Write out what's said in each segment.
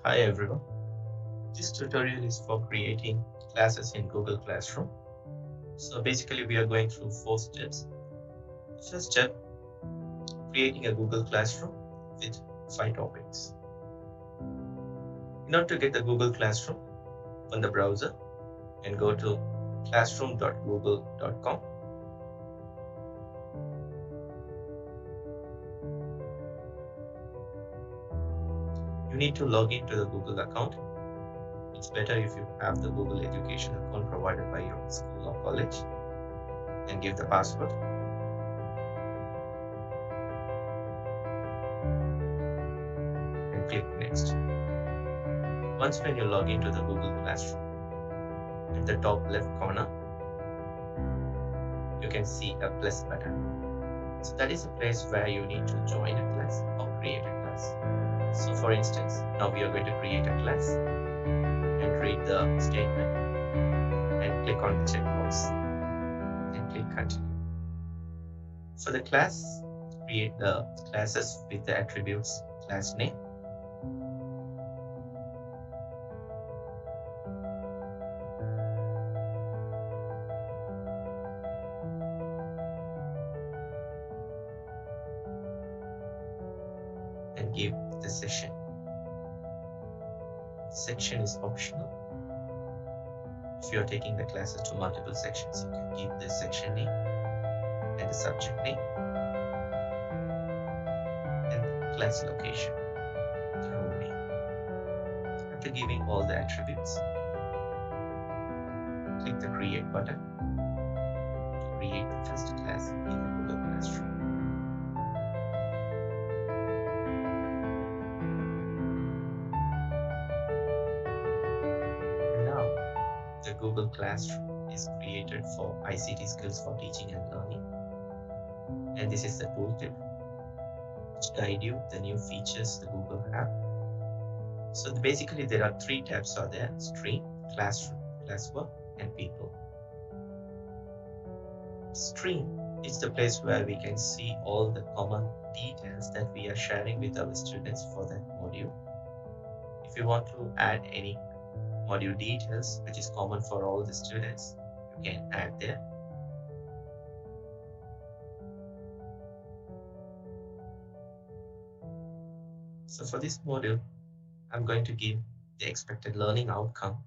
Hi everyone. This tutorial is for creating classes in Google Classroom. So basically we are going through 4 steps. The first step, creating a Google Classroom with 5 topics. In order to get the Google Classroom, open the browser and go to classroom.google.com. You need to log into the Google account. It's better if you have the Google Education account provided by your school or college and give the password. And click Next. Once when you log into the Google Classroom, at the top left corner, you can see a plus button. So that is a place where you need to join a class or create a class. So for instance, now we are going to create a class and read the statement and click on the checkbox and click continue. For the class, create the classes with the attributes class name, and give the session. Section is optional. If you are taking the classes to multiple sections, you can give the section name and the subject name and the class location, the room name. After giving all the attributes, click the create button to create the first class in the Google Classroom. And now the Google Classroom is created for ICT skills for teaching and learning. And this is the tooltip which guide you the new features the Google have. So basically there are 3 tabs are there: Stream, Classroom, Classwork, and People. Stream is the place where we can see all the common details that we are sharing with our students for that module. If you want to add any module details which is common for all the students, you can add there. So for this module, I'm going to give the expected learning outcome.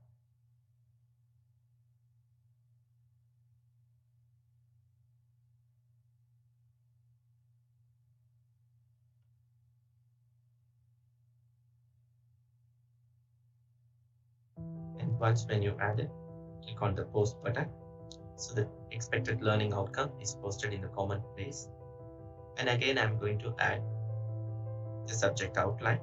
And once when you add it, click on the post button. So the expected learning outcome is posted in the common place. And again, I'm going to add the subject outline.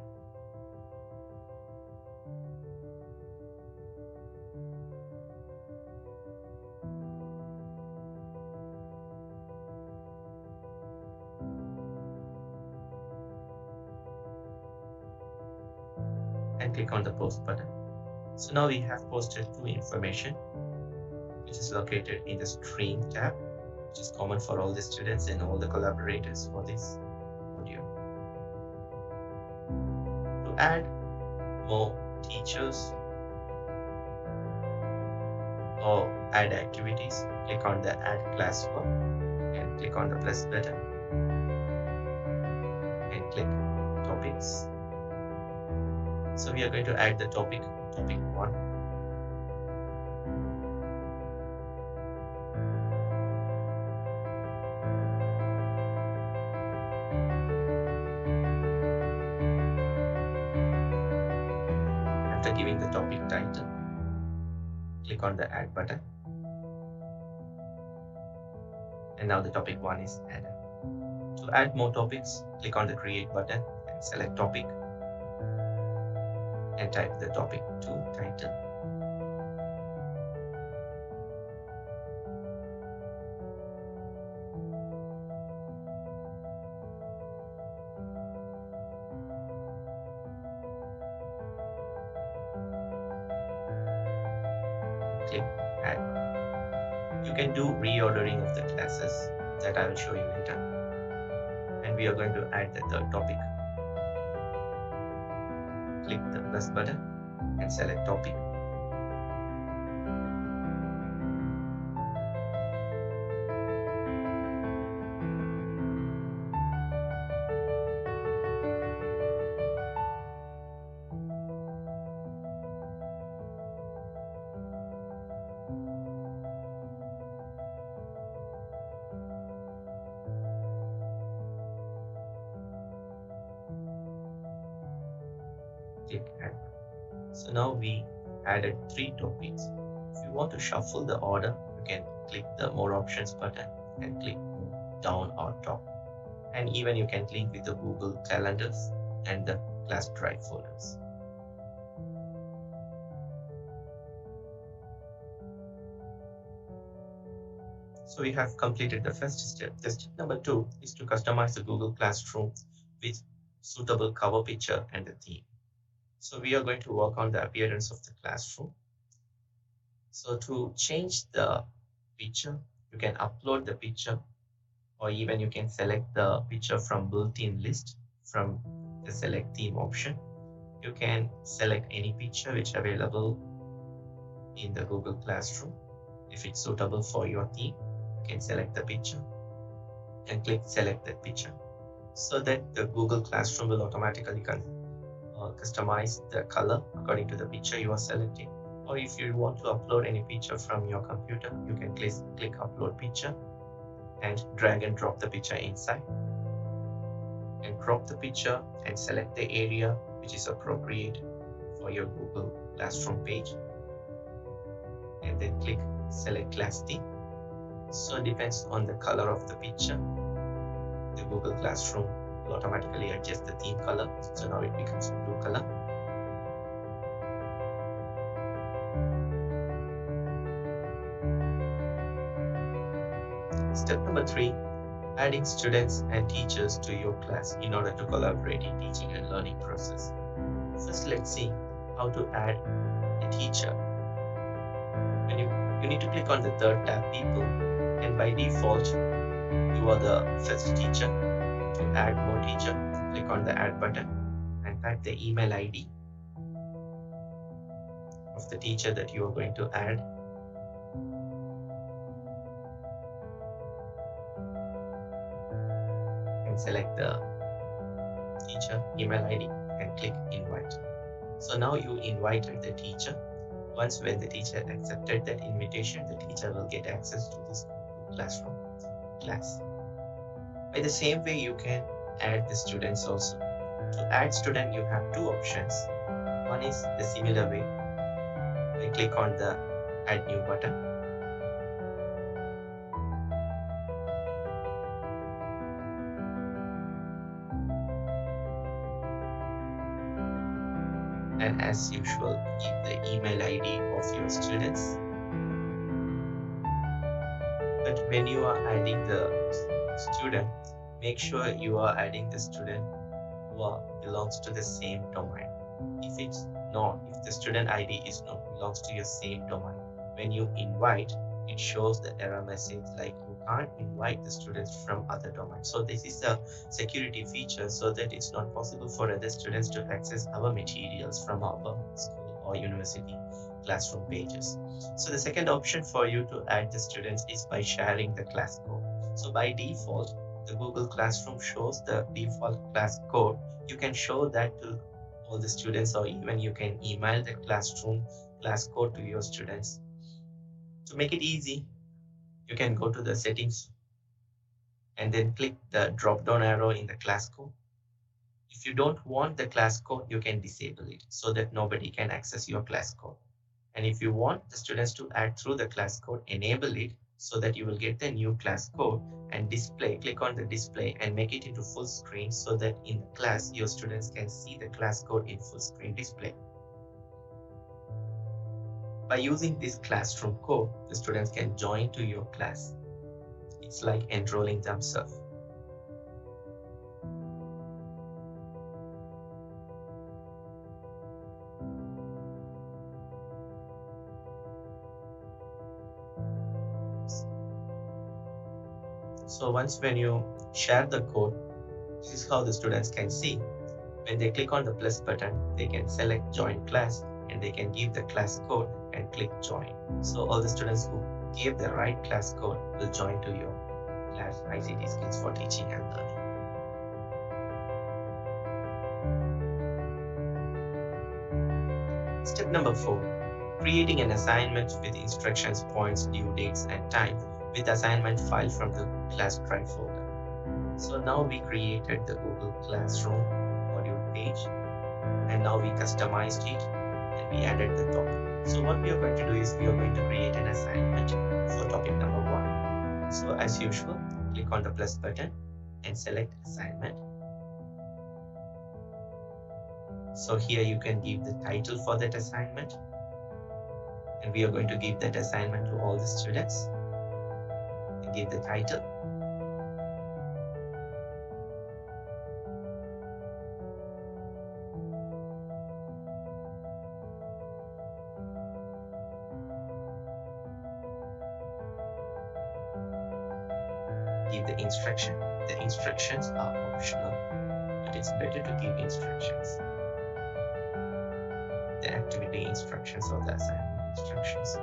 And click on the post button. So now we have posted 2 information, which is located in the Stream tab, which is common for all the students and all the collaborators for this module. To add more teachers or add activities, click on the Add Classwork and click on the plus button and click Topics. So we are going to add the topic 1. After giving the topic title, click on the Add button. And now the topic 1 is added. To add more topics, click on the Create button and select topic and type the topic 2 title. Click Add. You can do reordering of the classes that I will show you later. And we are going to add the third topic. click the plus button and select topic. Click add. So now we added 3 topics. If you want to shuffle the order, you can click the more options button and click down or top. And even you can link with the Google calendars and the class drive folders. So we have completed the first step. The step number 2 is to customize the Google Classroom with suitable cover picture and the theme. So we are going to work on the appearance of the classroom. So to change the picture, you can upload the picture, or even you can select the picture from built-in list from the select theme option. You can select any picture which available in the Google Classroom. If it's suitable for your theme, you can select the picture and click select that picture, so that the Google Classroom will automatically customize the color according to the picture you are selecting. Or if you want to upload any picture from your computer, you can click upload picture and drag and drop the picture inside, and crop the picture and select the area which is appropriate for your Google Classroom page, and then click select class theme. So it depends on the color of the picture. The Google Classroom will automatically adjust the theme color. So now it becomes blue color. Step number 3, adding students and teachers to your class in order to collaborate in teaching and learning process. First, let's see how to add a teacher. When you need to click on the third tab, people, and by default, you are the first teacher. To add more teacher, click on the add button and type the email ID of the teacher that you are going to add. And select the teacher email ID and click invite. So now you invited the teacher. Once when the teacher accepted that invitation, the teacher will get access to this Classroom class. By the same way, you can add the students also. To add student, you have 2 options. One is the similar way. I click on the add new button. And as usual, give the email ID of your students. But when you are adding the student, make sure you are adding the student who belongs to the same domain. If it's not, if the student ID is not belongs to your same domain, when you invite, it shows the error message like you can't invite the students from other domains. So this is a security feature, so that it's not possible for other students to access our materials from our school or university classroom pages. So the second option for you to add the students is by sharing the class code. So by default, the Google Classroom shows the default class code. You can show that to all the students, or even you can email the classroom class code to your students. To make it easy, you can go to the settings and then click the drop down arrow in the class code. If you don't want the class code, you can disable it so that nobody can access your class code. And if you want the students to add through the class code, enable it so that you will get the new class code and display. Click on the display and make it into full screen so that in the class, your students can see the class code in full screen display. By using this classroom code, the students can join to your class. It's like enrolling themselves. So once when you share the code, this is how the students can see. When they click on the plus button, they can select join class and they can give the class code and click join. So all the students who gave the right class code will join to your class ICT Skills for Teaching and Learning. Step number 4, creating an assignment with instructions, points, due dates and time with assignment file from the class drive folder. So now we created the Google Classroom module page and now we customized it and we added the topic. So what we are going to do is we are going to create an assignment for topic number 1. So as usual, click on the plus button and select assignment. So here you can give the title for that assignment and we are going to give that assignment to all the students and give the title. Give the instruction. The instructions are optional, but it's better to give instructions. The activity instructions or the assignment instructions.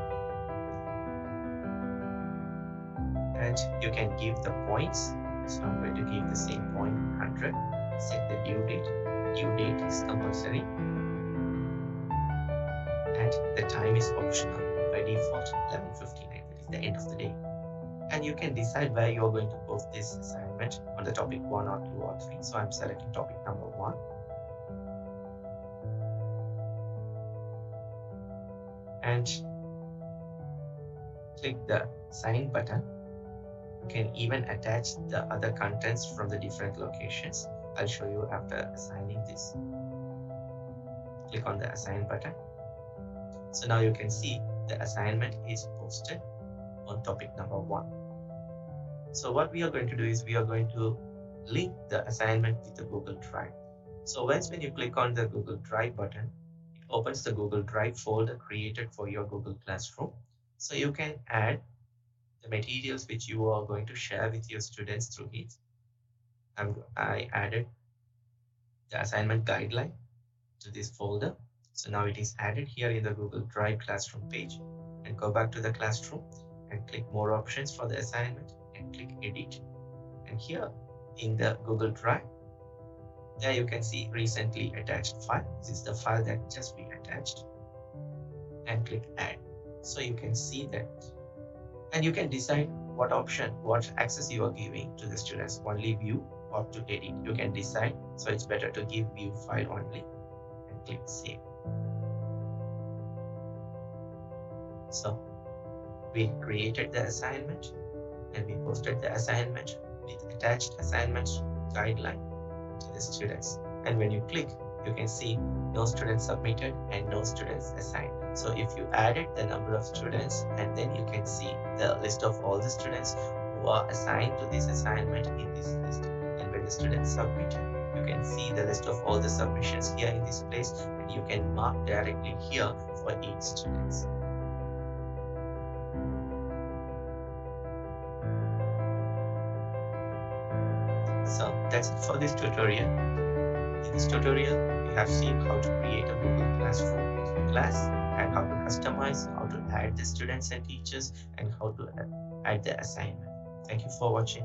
And you can give the points. So I'm going to give the same point 100. Set the due date. Due date is compulsory. And the time is optional. By default, 11:59. That is the end of the day. And you can decide where you are going to post this assignment on the topic 1 or 2 or 3. So I'm selecting topic number 1. And click the sign button. You can even attach the other contents from the different locations. I'll show you after assigning this. Click on the assign button. So now you can see the assignment is posted on topic number 1. So what we are going to do is we are going to link the assignment with the Google Drive. So once when you click on the Google Drive button, it opens the Google Drive folder created for your Google Classroom. So you can add the materials which you are going to share with your students through it. I added the assignment guideline to this folder. So now it is added here in the Google Drive Classroom page. And go back to the Classroom and click more options for the assignment and click edit. And here in the Google Drive, there you can see recently attached file. This is the file that just been attached. And click add. So you can see that. And you can decide what option, what access you are giving to the students, only view or to edit. You can decide. So it's better to give view file only and click save. So we created the assignment and we posted the assignment with attached assignment guideline to the students. And when you click, you can see no students submitted and no students assigned. So if you added the number of students, and then you can see the list of all the students who are assigned to this assignment in this list. And when the students submitted, you can see the list of all the submissions here in this place, and you can mark directly here for each student. So that's it for this tutorial. In this tutorial, we have seen how to create a Google Classroom class and how to customize, how to add the students and teachers, and how to add the assignment. Thank you for watching.